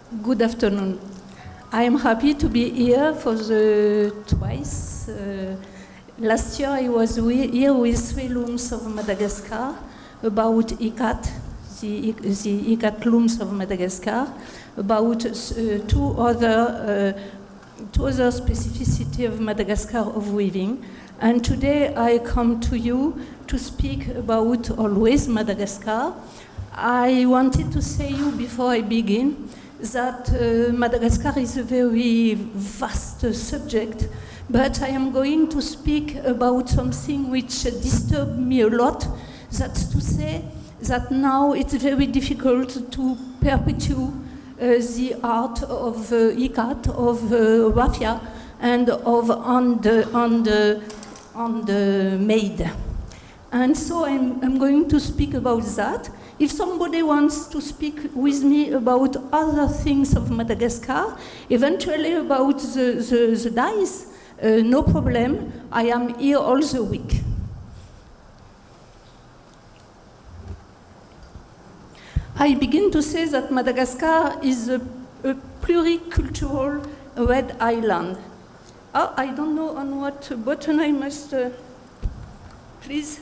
Good afternoon. I am happy to be here for the twice. Last year I was here with three looms of Madagascar about ICCAT, the ICCAT looms of Madagascar, about two other specificity of Madagascar of weaving. And today I come to you to speak about always Madagascar. I wanted to say you before I begin that Madagascar is a very vast subject, but I am going to speak about something which disturbed me a lot. That's to say that now it's very difficult to perpetuate the art of ICCAT, of raffia, and of on the maid. And so I'm going to speak about that. If somebody wants to speak with me about other things of Madagascar, eventually about the dyes, no problem. I am here all the week. I begin to say that Madagascar is a pluricultural red island. Oh, I don't know on what button I must, please.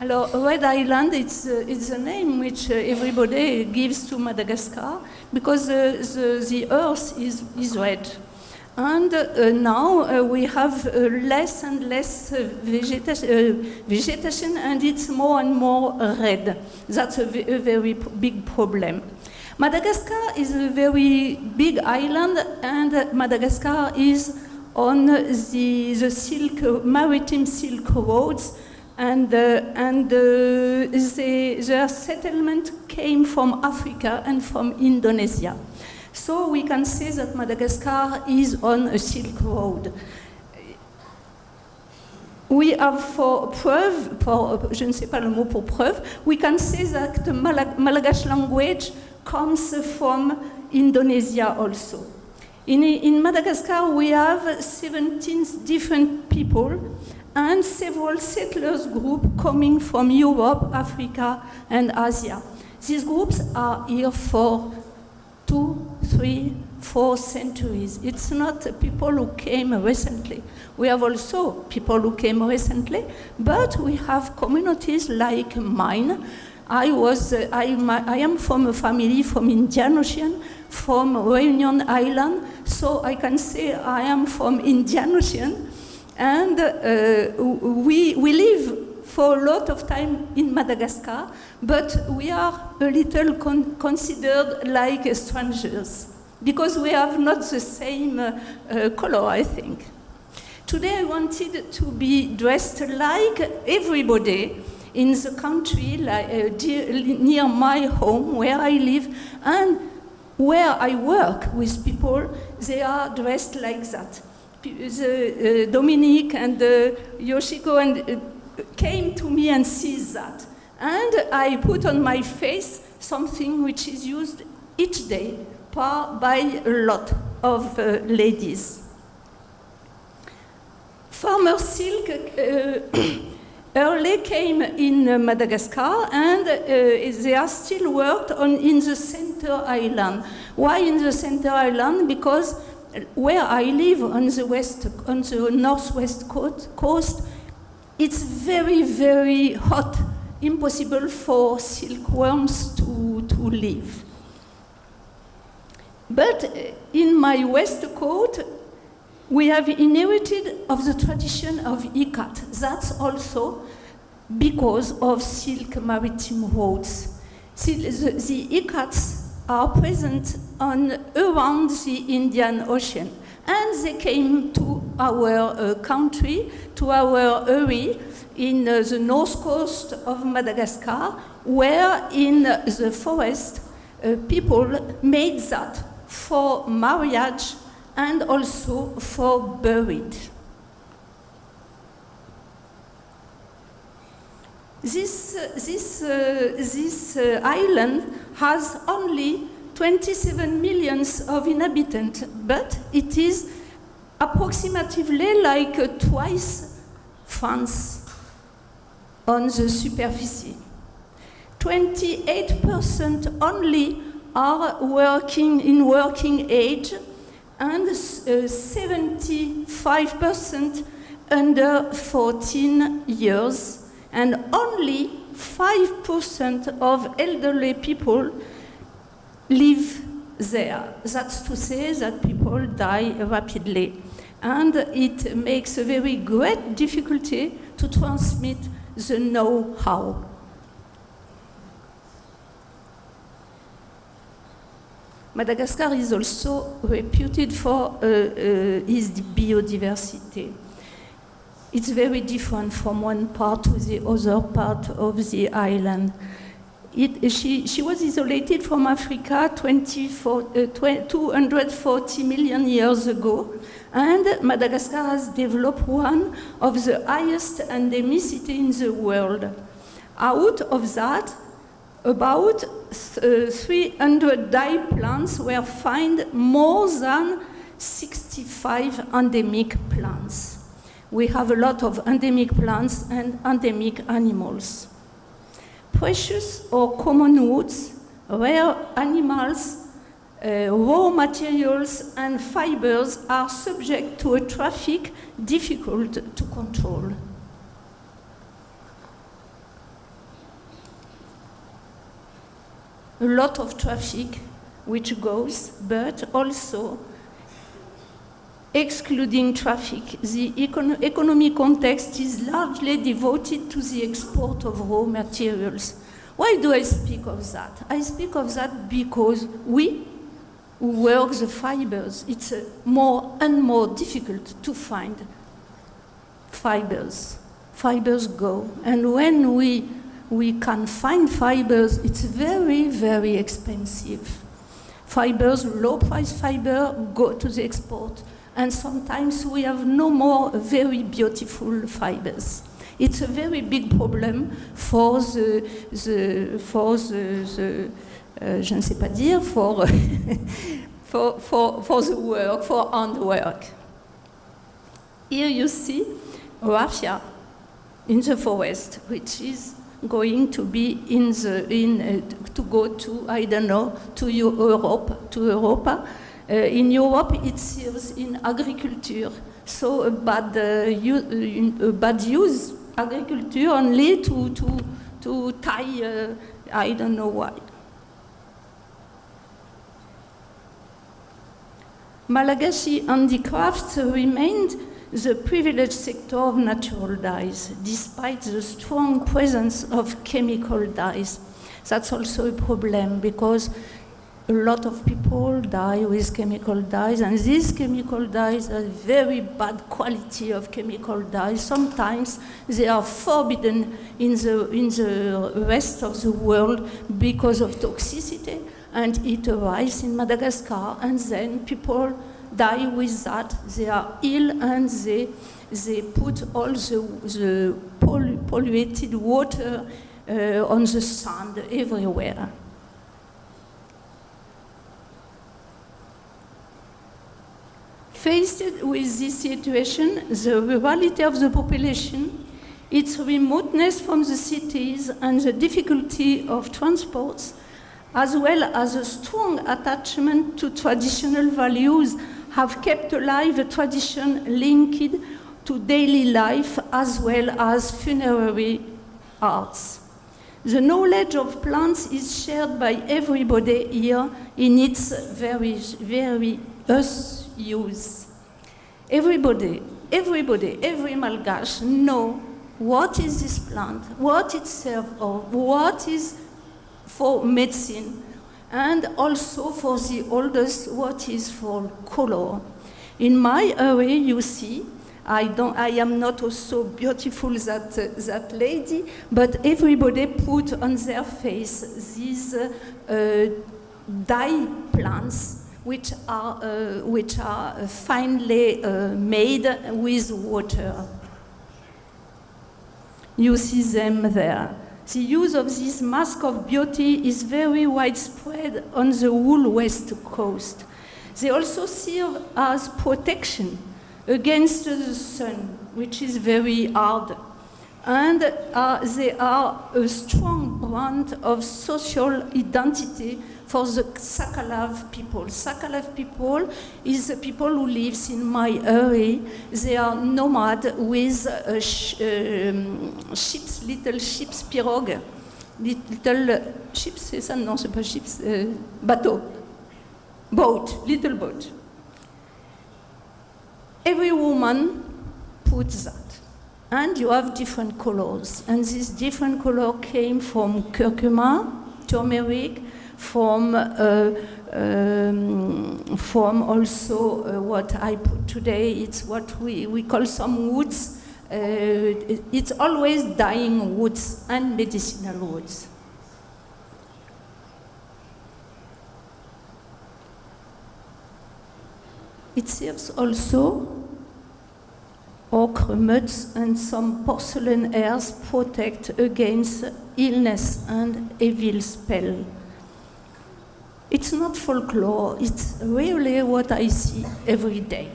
Alors, Red Island, it's a name which everybody gives to Madagascar because the earth is red. And now we have less and less vegetation, and it's more and more red. That's a very big problem. Madagascar is a very big island, and Madagascar is on the maritime Silk roads, and their settlement came from Africa and from Indonesia. So we can say that Madagascar is on a Silk Road. We have for preuve, je ne sais pas le mot pour preuve, we can say that the Malagasy language comes from Indonesia also. In Madagascar we have 17 different people and several settlers groups coming from Europe, Africa, and Asia. These groups are here for 2, 3, 4 centuries. It's not people who came recently. We have also people who came recently, but we have communities like mine. I am from a family from Indian Ocean, from Réunion Island, so I can say I am from Indian Ocean. And we live for a lot of time in Madagascar, but we are a little considered like strangers because we have not the same color, I think. Today I wanted to be dressed like everybody in the country, like, near my home, where I live, and where I work with people, they are dressed like that. Dominique and Yoshiko and came to me and sees that. And I put on my face something which is used each day by a lot of ladies. Farmer silk early came in Madagascar, and they are still worked in the center island. Why in the center island? Because where I live on the northwest coast, it's very, very hot, impossible for silkworms to live. But in my west coast, we have inherited of the tradition of ICCAT. That's also because of silk maritime roads. The ICCATs are present around the Indian Ocean. And they came to our country, to our area in the north coast of Madagascar, where in the forest people made that for marriage and also for buried. This island has only 27 million of inhabitants, but it is approximately like twice France on the superficie. 28% only are working in working age, and 75% under 14 years, and only 5% of elderly people live there. That's to say that people die rapidly. And it makes a very great difficulty to transmit the know-how. Madagascar is also reputed for its biodiversity. It's very different from one part to the other part of the island. She was isolated from Africa 240 million years ago, and Madagascar has developed one of the highest endemicity in the world. Out of that, about 300 dye plants were found, more than 65 endemic plants. We have a lot of endemic plants and endemic animals. Precious or common woods, rare animals, raw materials and fibers are subject to a traffic difficult to control. A lot of traffic which goes, but also excluding traffic, the economic context is largely devoted to the export of raw materials. Why do I speak of that? I speak of that because we who work the fibers, it's more and more difficult to find fibers. Fibers go, and when we can find fibers, it's very, very expensive. Fibers, low-price fiber, go to the export. And sometimes we have no more very beautiful fibers. It's a very big problem for je ne sais pas dire, for the work, for handwork. Here you see raffia in the forest, which is going to be to go to, I don't know, to Europa. In Europe, it serves in agriculture, so a bad use agriculture only to tie. I don't know why. Malagasy handicrafts remained the privileged sector of natural dyes, despite the strong presence of chemical dyes. That's also a problem because a lot of people die with chemical dyes, and these chemical dyes are very bad quality of chemical dyes. Sometimes they are forbidden in the rest of the world because of toxicity, and it arrives in Madagascar, and then people die with that. They are ill, and they put all the polluted water on the sand everywhere. Faced with this situation, the rurality of the population, its remoteness from the cities, and the difficulty of transports, as well as a strong attachment to traditional values, have kept alive a tradition linked to daily life as well as funerary arts. The knowledge of plants is shared by everybody here in its very use. Everybody, every Malgache know what is this plant, what it serves for, what is for medicine, and also for the oldest, what is for color. In my area, you see, I am not so beautiful that lady, but everybody put on their face these dye plants, which are finely made with water. You see them there. The use of this mask of beauty is very widespread on the whole west coast. They also serve as protection against the sun, which is very hard. And they are a strong brand of social identity for the Sakalav people. Sakalav people is the people who lives in my area. They are nomad with ships, little ships, pirogue. Little ships, c'est ça? Non, c'est pas ships, bateau. Boat, little boat. Every woman puts that. And you have different colors. And this different color came from curcuma, turmeric, from also what I put today. It's what we call some woods. It's always dying woods and medicinal woods. It serves also ochre muds and some porcelain hairs protect against illness and evil spell. It's not folklore, it's really what I see every day.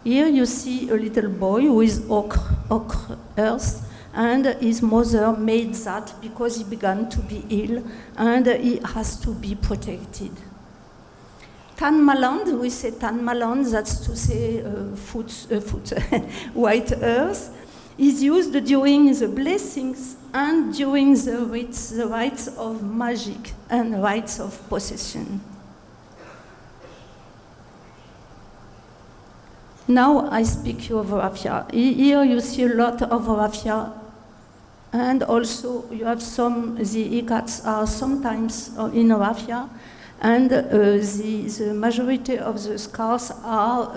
Here you see a little boy with ochre hairs, and his mother made that because he began to be ill and he has to be protected. Tanmaland, we say tanmaland, that's to say white earth, is used during the blessings and during the rites of magic and rites of possession. Now I speak you of raffia. Here you see a lot of raffia, and also you have some, the ikats are sometimes in raffia, and the majority of the scarves are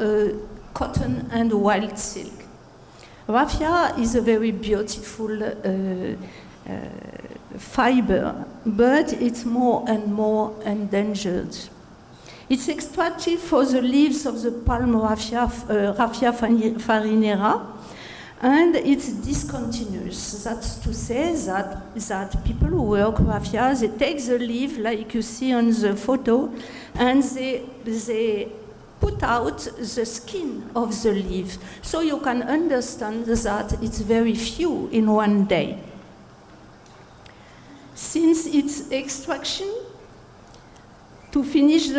cotton and wild silk. Raffia is a very beautiful fiber, but it's more and more endangered. It's extracted from the leaves of the palm raffia, Raffia farinera, and it's discontinuous. That's to say that people who work raffia, they take the leaf, like you see on the photo, and they put out the skin of the leaf. So you can understand that it's very few in one day. Since its extraction to finish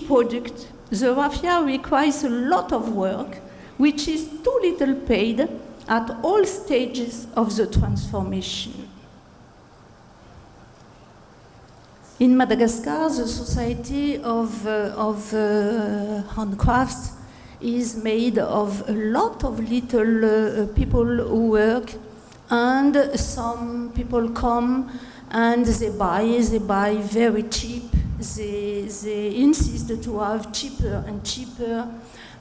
product, the raffia requires a lot of work, which is too little paid at all stages of the transformation. In Madagascar, the Society of Handcrafts is made of a lot of little people who work, and some people come and they buy very cheap. They insist to have cheaper and cheaper,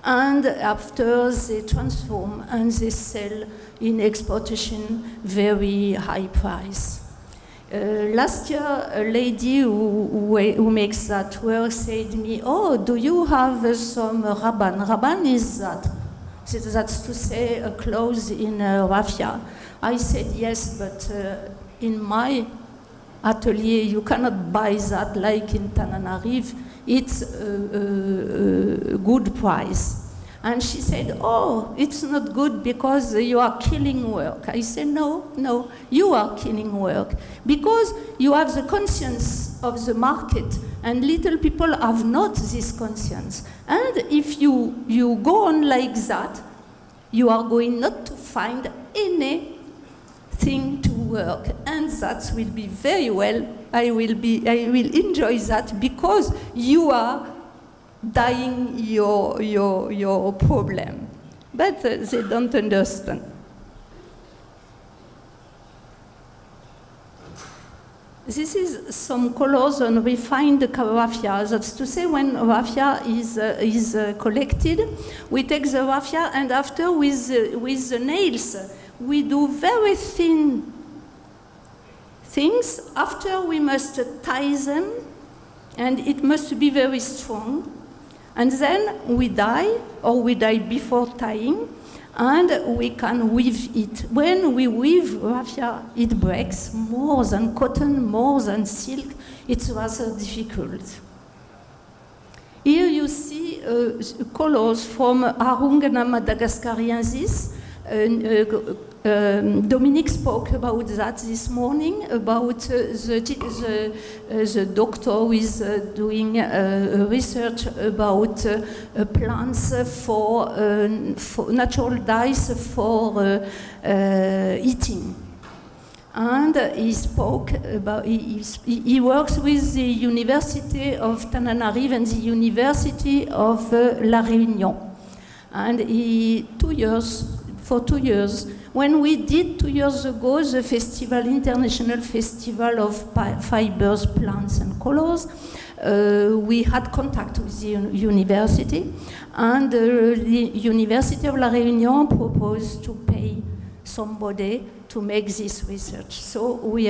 and after they transform and they sell in exportation very high price. Last year, a lady who makes that work said to me, "Oh, do you have some raban?" Raban is that. That's to say a clothes in raffia. I said yes, but in my atelier you cannot buy that like in Tananarive. It's a good price. And she said, "Oh, it's not good because you are killing work." I said, no, you are killing work because you have the conscience of the market, and little people have not this conscience. And if you go on like that, you are going not to find anything to work, and that will be very well. I will enjoy that because you are dying your problem, but they don't understand. This is some colors on refined raffia. That's to say, when raffia is collected, we take the raffia, and after with the nails we do very thin things. After we must tie them, and it must be very strong. And then we dye, or we dye before tying, and we can weave it. When we weave raffia, it breaks more than cotton, more than silk. It's rather difficult. Here you see colors from Arungana madagascariensis, Dominique spoke about that this morning, about the doctor who is doing research about plants for natural dyes for eating. And he spoke about, he works with the University of Tananarive and the University of La Réunion. And for 2 years, when we did 2 years ago the festival, International Festival of Fibers, Plants and Colors, we had contact with the university, and the University of La Réunion proposed to pay somebody to make this research. So he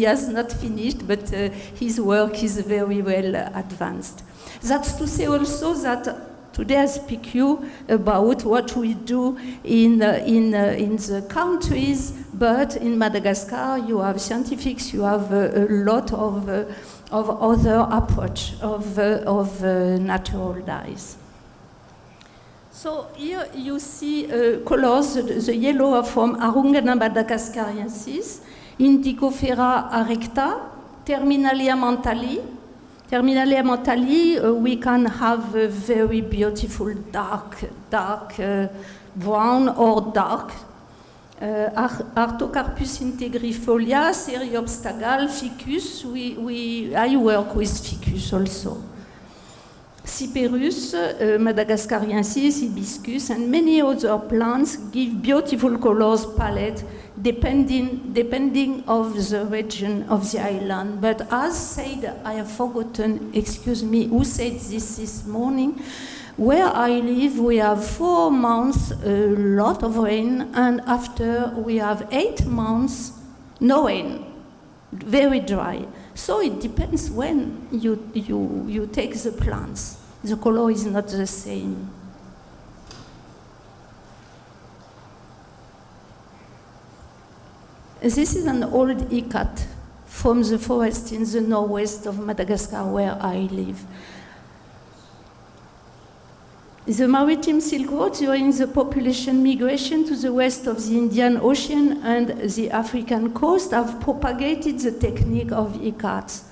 has not finished, but his work is very well advanced. That's to say also that today I speak you about what we do in the countries, but in Madagascar you have scientifics, you have a lot of other approach of natural dyes. So here you see colors. The yellow are from Arungana madagascariensis, Indigofera arecta, Terminalia mentali. Terminalia mentali, we can have a very beautiful dark brown or dark. Artocarpus integrifolia, Seriopstagal, Ficus. I work with Ficus also. Cyperus, madagascariensis, hibiscus, and many other plants give beautiful colors palette depending of the region of the island. But as said, I have forgotten, excuse me, who said this morning, where I live we have 4 months a lot of rain, and after we have 8 months no rain, very dry. So it depends when you take the plants. The color is not the same. This is an old ikat from the forest in the northwest of Madagascar where I live. The maritime Silk Road, during the population migration to the west of the Indian Ocean and the African coast, have propagated the technique of ikats.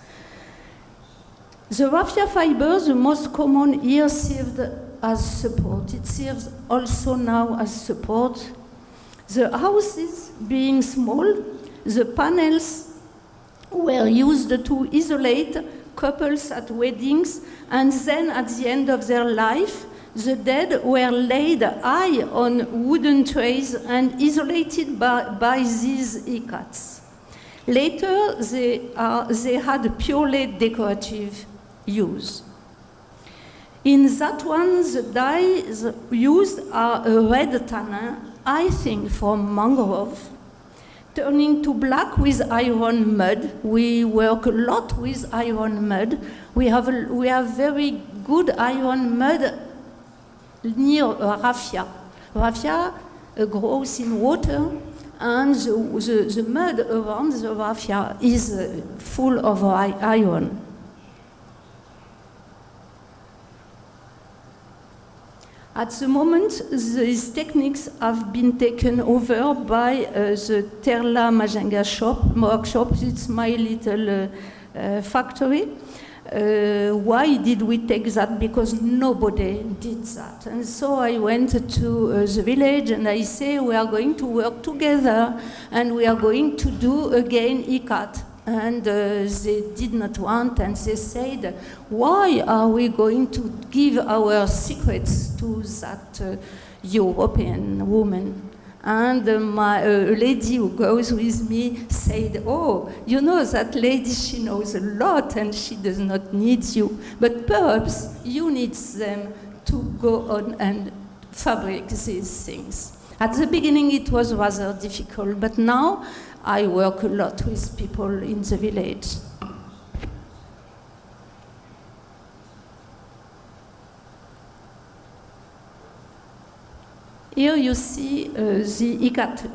The raffia fiber, the most common here, served as support. It serves also now as support. The houses being small, the panels were used to isolate couples at weddings, and then at the end of their life, the dead were laid high on wooden trays and isolated by these ikats. Later, they had purely decorative use. In that one, the dyes used are a red tannin, I think from mangrove, turning to black with iron mud. We work a lot with iron mud. We have very good iron mud near raffia. Raffia grows in water, and the mud around the raffia is full of iron. At the moment, these techniques have been taken over by the Terla Majanga workshop. It's my little factory. Why did we take that? Because nobody did that. And so I went to the village and I say, we are going to work together and we are going to do again ikat. And they did not want, and they said, why are we going to give our secrets to that European woman? And a lady who goes with me said, oh, you know, that lady, she knows a lot and she does not need you, but perhaps you need them to go on and fabric these things. At the beginning it was rather difficult, but now I work a lot with people in the village. Here you see the ikat,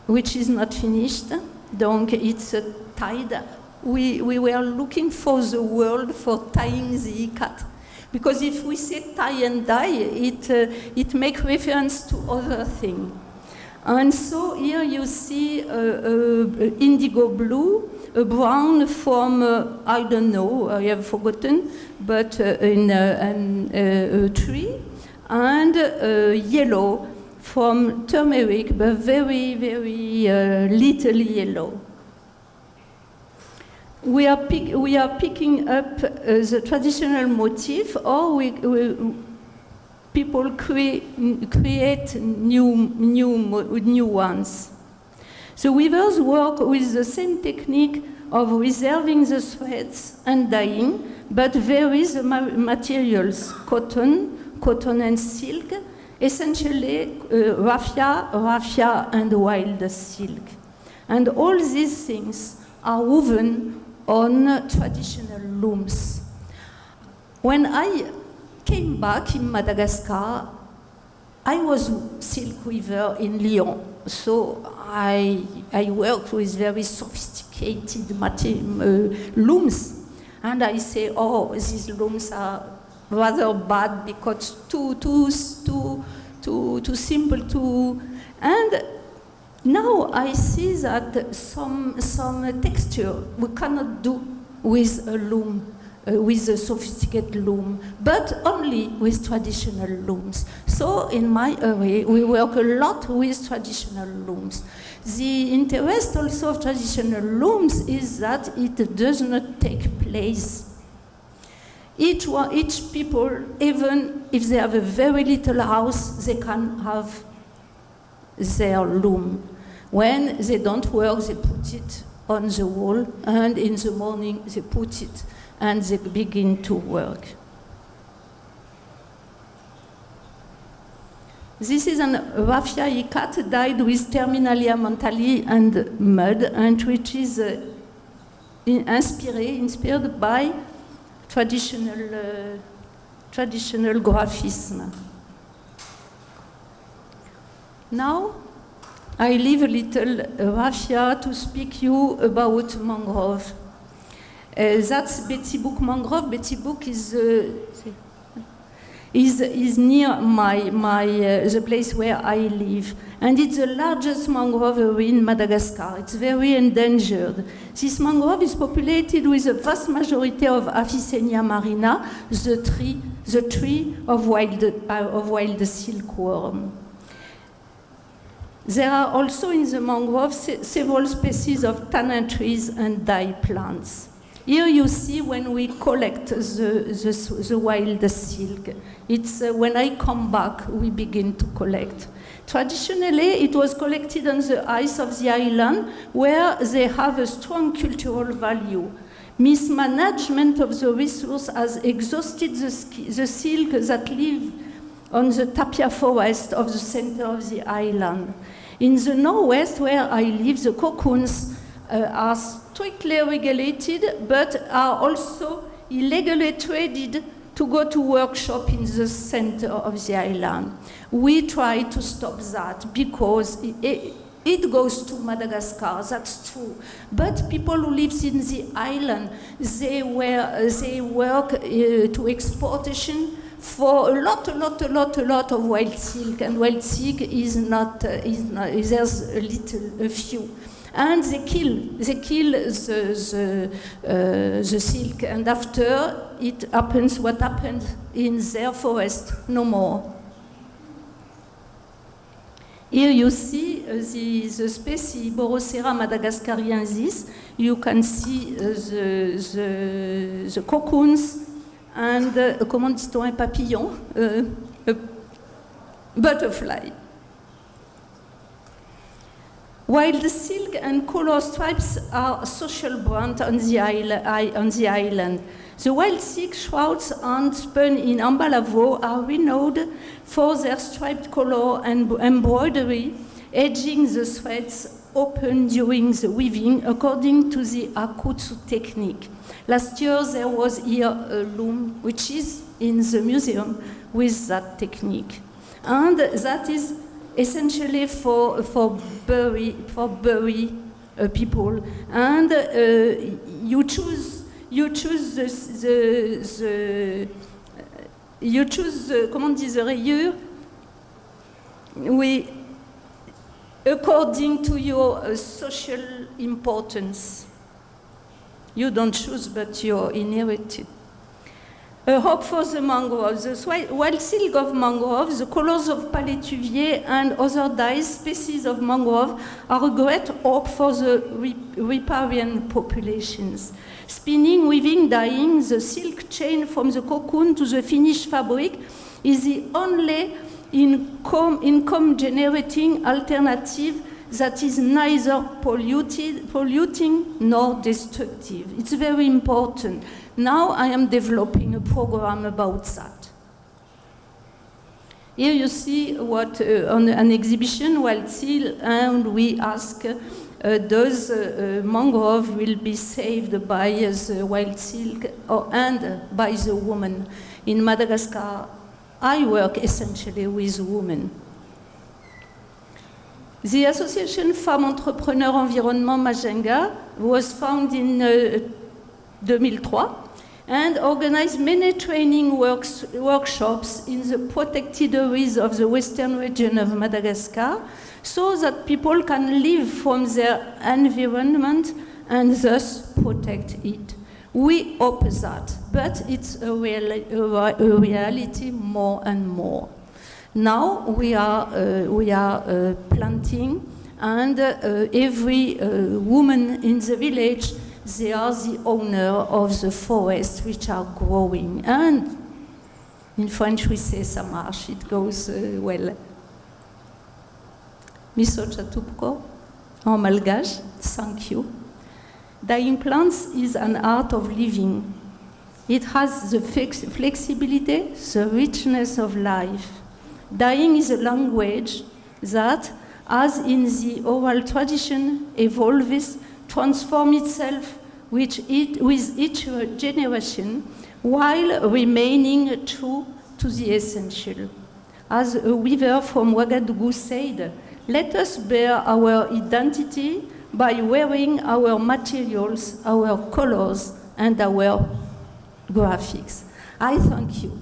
which is not finished. Donc it's tied. We were looking for the word for tying the ikat, because if we say tie and dye, it makes reference to other things. And so here you see indigo blue, a brown from, I don't know, I have forgotten, but in a tree, and yellow from turmeric, but very, very little yellow. We are picking up the traditional motif, or people create new ones. The weavers work with the same technique of reserving the threads and dyeing, but varies the materials: cotton and silk, essentially raffia and wild silk. And all these things are woven on traditional looms. When I came back in Madagascar, I was silk weaver in Lyon, so I worked with very sophisticated looms, and I say, oh, these looms are rather bad because too simple, and now I see that some texture we cannot do with a loom, with a sophisticated loom, but only with traditional looms. So in my area, we work a lot with traditional looms. The interest also of traditional looms is that it does not take place. Each people, even if they have a very little house, they can have their loom. When they don't work, they put it on the wall, and in the morning they put it and they begin to work. This is an raffia ikat dyed with Terminalia mentali and mud, and which is inspired by traditional graphism. Now, I leave a little raffia to speak you about mangrove. That's Betty Book mangrove. Betty Book is near the place where I live, and it's the largest mangrove in Madagascar. It's very endangered. This mangrove is populated with a vast majority of Avicennia marina, the tree of wild silkworm. There are also in the mangrove several species of tannin trees and dye plants. Here you see when we collect the wild silk. It's when I come back, we begin to collect. Traditionally, it was collected on the ice of the island, where they have a strong cultural value. Mismanagement of the resource has exhausted the silk that live on the tapia forest of the center of the island. In the northwest, where I live, the cocoons are strictly regulated, but are also illegally traded to go to workshop in the center of the island. We try to stop that because it goes to Madagascar, that's true. But people who live in the island, they work to exportation for a lot of wild silk, and wild silk is not there's a few. And they kill the silk, and after it happens what happened in their forest, no more. Here you see the species Borosera madagascariensis. You can see the cocoons and, comment dit-on, un papillon, a butterfly. Wild silk and color stripes are social brand on the island. The wild silk shrouds spun in Ambalavo are renowned for their striped color and embroidery, edging the threads open during the weaving according to the Akutsu technique. Last year there was here a loom which is in the museum with that technique. And that is essentially for bury people. And you choose you choose, comment on dit, the rayure, according to your social importance. You don't choose, but you're inherited. A hope for the mangroves. The wild silk of mangroves, the colors of palétuvier and other dyes species of mangrove are a great hope for the riparian populations. Spinning, weaving, dyeing, the silk chain from the cocoon to the finished fabric is the only income-generating alternative that is neither polluting nor destructive. It's very important. Now I am developing a program about that. Here you see what on an exhibition, wild seal, and we ask, does mangrove will be saved by the wild silk and by the woman? In Madagascar, I work essentially with women. The Association Femmes Entrepreneurs Environnement Majinga was founded in 2003 and organized many training workshops in the protected areas of the western region of Madagascar so that people can live from their environment and thus protect it. We hope that, but it's a reality more and more. Now we are planting, and every woman in the village, they are the owner of the forests which are growing. And in French we say ça marche, it goes well. Miso Chatupko, en malgache, thank you. Dyeing plants is an art of living. It has the flexibility, the richness of life. Dyeing is a language that, as in the oral tradition, evolves, transforms itself with each generation, while remaining true to the essential. As a weaver from Ouagadougou said, let us bear our identity by wearing our materials, our colors, and our graphics. I thank you.